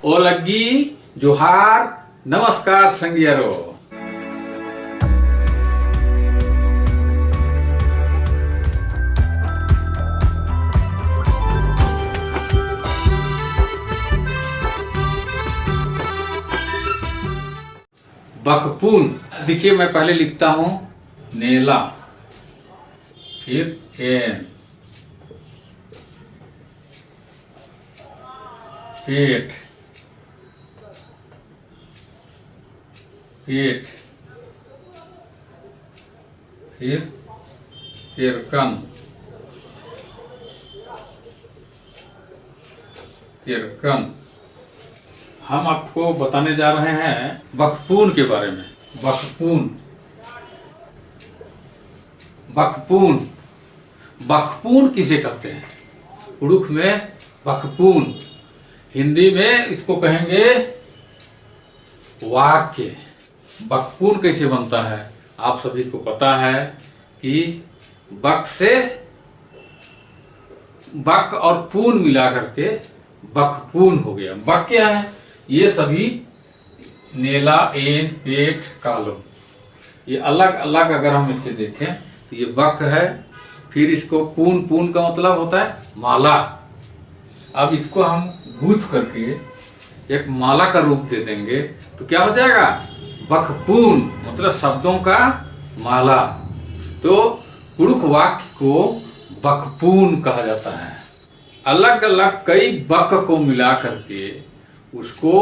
ओ लग्गी जोहार नमस्कार संगियरो। बकपून देखिए, मैं पहले लिखता हूं नेला, फिर एन, पेट, पेट, फिर तिरकन, तिरकन। हम आपको बताने जा रहे हैं बकपून के बारे में। बकपून, बकपून, बकपून किसे कहते हैं? उड़ुख में बकपून, हिंदी में इसको कहेंगे वाक्य। बकपून कैसे बनता है? आप सभी को पता है कि बक से बक और पून मिला करके बकपून हो गया। बक क्या है? ये सभी नेला, एन, पेट, कालम, ये अलग अलग अगर हम इसे देखें तो ये बक है। फिर इसको पून, पून का मतलब होता है माला। अब इसको हम गूंथ करके एक माला का रूप दे देंगे तो क्या हो जाएगा? बकपून, मतलब शब्दों का माला। तो पुरुष वाक्य को बकपून कहा जाता है। अलग अलग कई बक को मिला करके उसको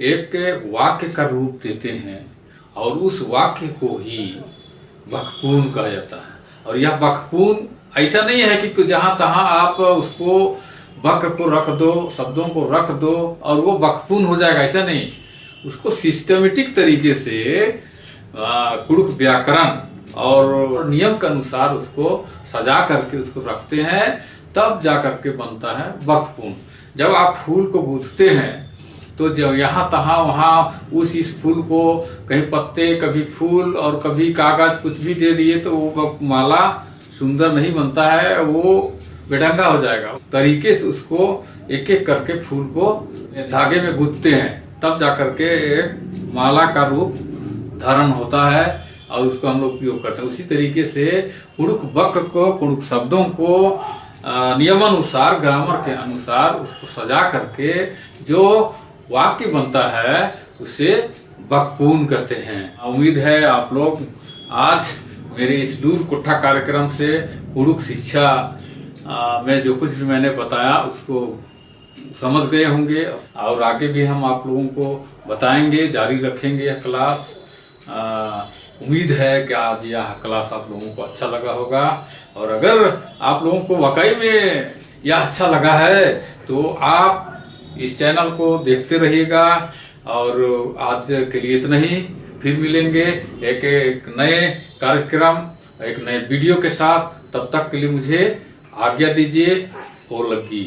एक वाक्य का रूप देते हैं और उस वाक्य को ही बकपून कहा जाता है। और यह बकपून ऐसा नहीं है कि जहां तहां आप उसको बक को रख दो, शब्दों को रख दो और वो बकपून हो जाएगा, ऐसा नहीं। उसको सिस्टमेटिक तरीके से कुड़ुख व्याकरण और नियम के अनुसार उसको सजा करके उसको रखते हैं, तब जा करके बनता है बकपून। जब आप फूल को गूंथते हैं तो जब यहाँ तहाँ वहाँ उस इस फूल को कहीं पत्ते, कभी फूल और कभी कागज कुछ भी दे दिए तो वो माला सुंदर नहीं बनता है, वो बेढंगा हो जाएगा। तरीके से उसको एक एक करके फूल को धागे में गूंथते हैं, तब जाकर के एक माला का रूप धारण होता है और उसको हम लोग उपयोग करते हैं। उसी तरीके से कुड़ुख बक को, कुड़ुख शब्दों को नियमानुसार, ग्रामर के अनुसार उसको सजा करके जो वाक्य बनता है उसे बकपून कहते हैं। उम्मीद है आप लोग आज मेरे इस दूर कोठा कार्यक्रम से कुड़ुख शिक्षा में जो कुछ भी मैंने बताया उसको समझ गए होंगे और आगे भी हम आप लोगों को बताएंगे, जारी रखेंगे यह क्लास। उम्मीद है कि आज यह क्लास आप लोगों को अच्छा लगा होगा और अगर आप लोगों को वाकई में यह अच्छा लगा है तो आप इस चैनल को देखते रहिएगा। और आज के लिए इतना ही, फिर मिलेंगे एक नए कार्यक्रम, एक नए वीडियो के साथ। तब तक के लिए मुझे आज्ञा दीजिए। ओ लग्गी।